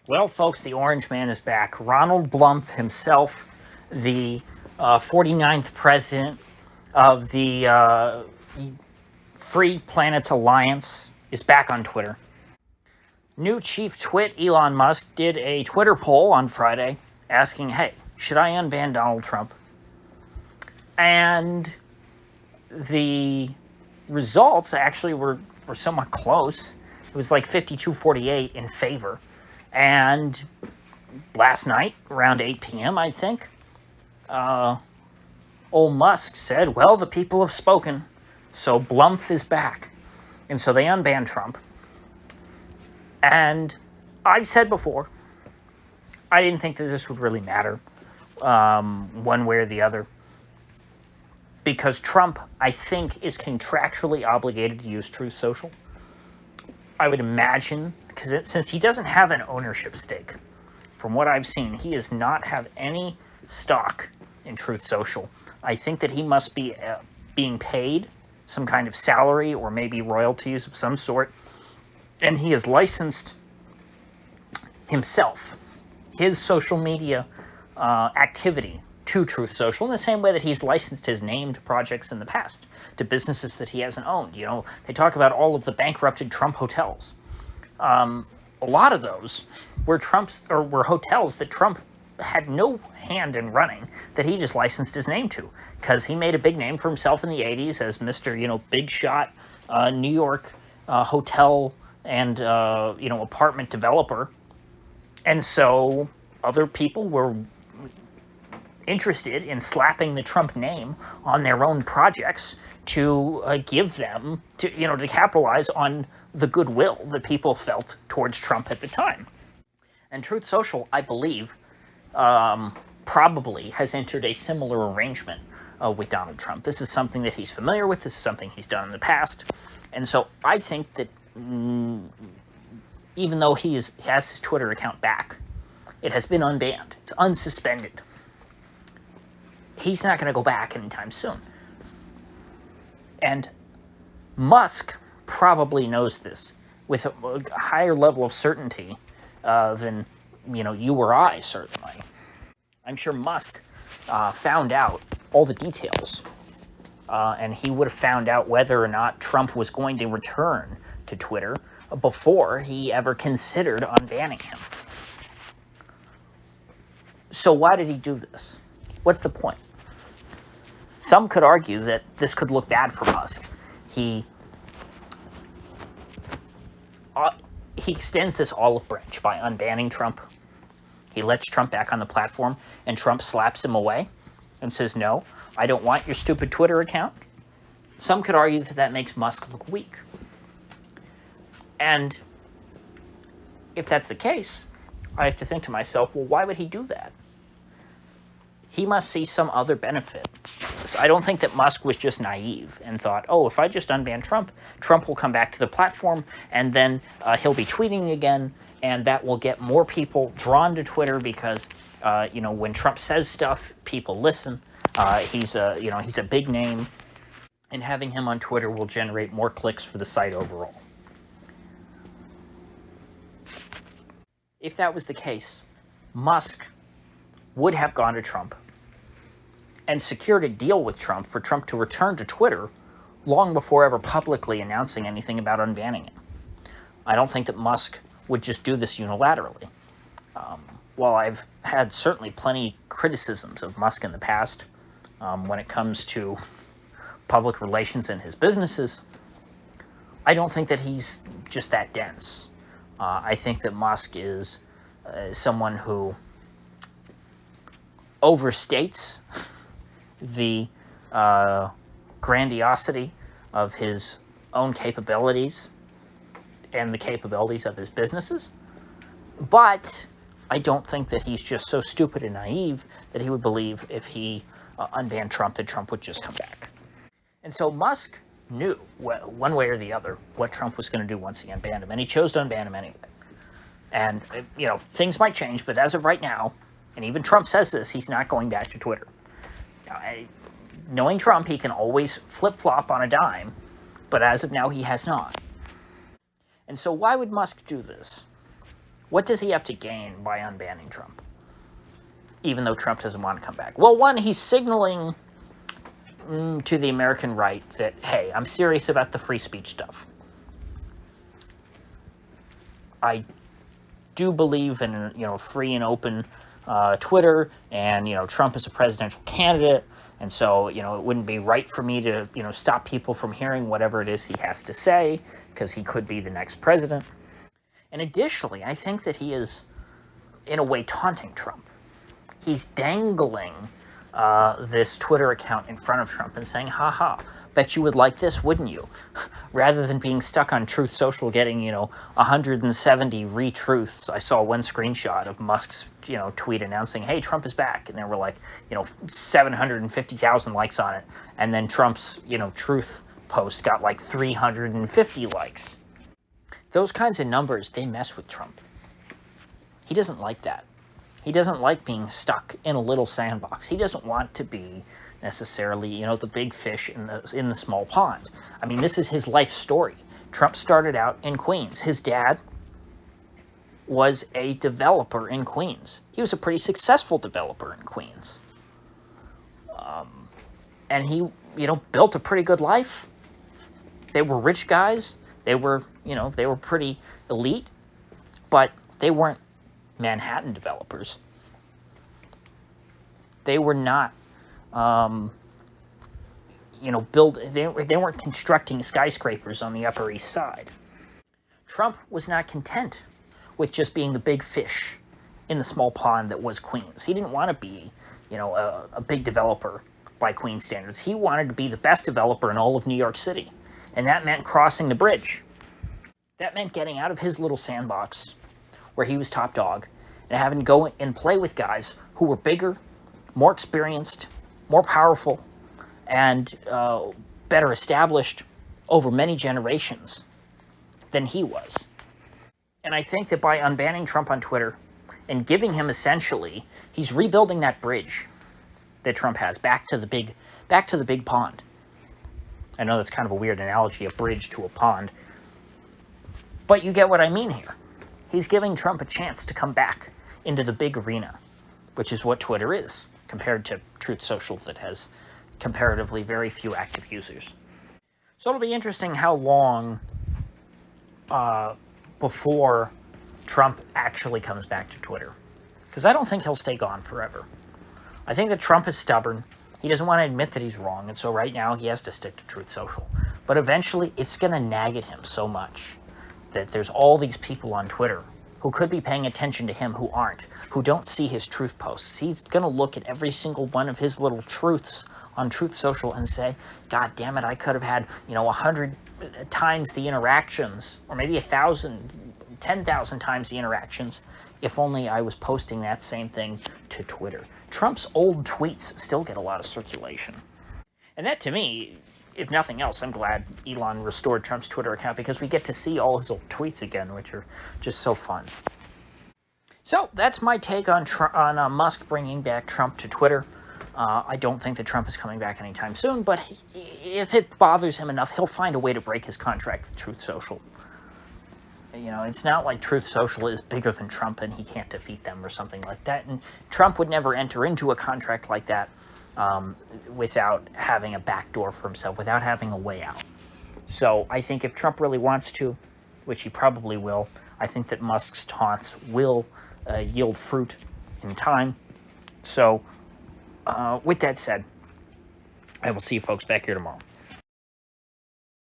Well, folks, the Orange Man is back. Ronald Blum himself, the 49th president of the Free Planets Alliance, is back on Twitter. New chief twit Elon Musk did a Twitter poll on Friday asking, hey, should I unban Donald Trump? And the results actually were somewhat close. It was like 52-48 in favor. And last night, around 8 p.m., I think, old Musk said, well, the people have spoken, so Blum is back. And so they unbanned Trump. And I've said before, I didn't think that this would really matter one way or the other. Because Trump, I think, is contractually obligated to use Truth Social. I would imagine, because since he doesn't have an ownership stake, from what I've seen, he does not have any stock in Truth Social. I think that he must be being paid some kind of salary or maybe royalties of some sort, and he has licensed himself, his social media activity, to Truth Social in the same way that he's licensed his name to projects in the past, to businesses that he hasn't owned. You know, they talk about all of the bankrupted Trump hotels. A lot of those were hotels that Trump had no hand in running, that he just licensed his name to, because he made a big name for himself in the 80s as Mr., big shot New York hotel and, apartment developer. And so other people were interested in slapping the Trump name on their own projects to give them, to capitalize on the goodwill that people felt towards Trump at the time. And Truth Social, I believe, probably has entered a similar arrangement with Donald Trump. This is something that he's familiar with. This is something he's done in the past. And so I think that even though he has his Twitter account back, it has been unbanned. It's unsuspended. He's not going to go back anytime soon. And Musk probably knows this with a higher level of certainty than, you or I, certainly. I'm sure Musk found out all the details, and he would have found out whether or not Trump was going to return to Twitter before he ever considered unbanning him. So why did he do this? What's the point? Some could argue that this could look bad for Musk. He extends this olive branch by unbanning Trump. He lets Trump back on the platform, and Trump slaps him away and says, no, I don't want your stupid Twitter account. Some could argue that that makes Musk look weak. And if that's the case, I have to think to myself, well, why would he do that? He must see some other benefit. So I don't think that Musk was just naive and thought, oh, if I just unban Trump, Trump will come back to the platform, and then he'll be tweeting again, and that will get more people drawn to Twitter because, when Trump says stuff, people listen. He's a big name, and having him on Twitter will generate more clicks for the site overall. If that was the case, Musk would have gone to Trump and secured a deal with Trump for Trump to return to Twitter long before ever publicly announcing anything about unbanning him. I don't think that Musk would just do this unilaterally. While I've had certainly plenty criticisms of Musk in the past when it comes to public relations and his businesses, I don't think that he's just that dense. I think that Musk is someone who overstates the grandiosity of his own capabilities and the capabilities of his businesses. But I don't think that he's just so stupid and naive that he would believe if he unbanned Trump that Trump would just come back. And so Musk knew one way or the other what Trump was going to do once he unbanned him, and he chose to unban him anyway. And, things might change, but as of right now, and even Trump says this, he's not going back to Twitter. Knowing Trump, he can always flip-flop on a dime, but as of now, he has not. And so why would Musk do this? What does he have to gain by unbanning Trump? Even though Trump doesn't want to come back. Well, one, he's signaling to the American right that, hey, I'm serious about the free speech stuff. I do believe in, free and open Twitter, and, Trump is a presidential candidate, and so, it wouldn't be right for me to, stop people from hearing whatever it is he has to say, because he could be the next president. And additionally, I think that he is, in a way, taunting Trump. He's dangling this Twitter account in front of Trump and saying, ha, bet you would like this, wouldn't you? Rather than being stuck on Truth Social getting, 170 retruths. I saw one screenshot of Musk's, tweet announcing, hey, Trump is back. And there were like, 750,000 likes on it. And then Trump's, truth post got like 350 likes. Those kinds of numbers, they mess with Trump. He doesn't like that. He doesn't like being stuck in a little sandbox. He doesn't want to be necessarily, the big fish in the small pond. I mean, this is his life story. Trump started out in Queens. His dad was a developer in Queens. He was a pretty successful developer in Queens. And he, built a pretty good life. They were rich guys. They were, they were pretty elite, but they weren't Manhattan developers. They were not, they weren't constructing skyscrapers on the Upper East Side. Trump was not content with just being the big fish in the small pond that was Queens. He didn't want to be, a big developer by Queens standards. He wanted to be the best developer in all of New York City. And that meant crossing the bridge. That meant getting out of his little sandbox where he was top dog and having to go and play with guys who were bigger, more experienced, more powerful, and better established over many generations than he was. And I think that by unbanning Trump on Twitter and giving him essentially, he's rebuilding that bridge that Trump has back to the big pond. I know that's kind of a weird analogy, a bridge to a pond. But you get what I mean here. He's giving Trump a chance to come back into the big arena, which is what Twitter is, compared to Truth Social that has comparatively very few active users. So it'll be interesting how long before Trump actually comes back to Twitter. Because I don't think he'll stay gone forever. I think that Trump is stubborn. He doesn't want to admit that he's wrong, and so right now he has to stick to Truth Social. But eventually, it's going to nag at him so much that there's all these people on Twitter who could be paying attention to him who aren't, who don't see his truth posts. He's going to look at every single one of his little truths on Truth Social and say, God damn it, I could have had, 100 times the interactions, or maybe 1,000, 10,000 times the interactions, if only I was posting that same thing to Twitter. Trump's old tweets still get a lot of circulation. And that, to me, if nothing else, I'm glad Elon restored Trump's Twitter account because we get to see all his old tweets again, which are just so fun. So that's my take on Musk bringing back Trump to Twitter. I don't think that Trump is coming back anytime soon, but if it bothers him enough, he'll find a way to break his contract with Truth Social. It's not like Truth Social is bigger than Trump and he can't defeat them or something like that. And Trump would never enter into a contract like that without having a backdoor for himself, without having a way out. So I think if Trump really wants to, which he probably will, I think that Musk's taunts will yield fruit in time. So with that said, I will see you folks back here tomorrow.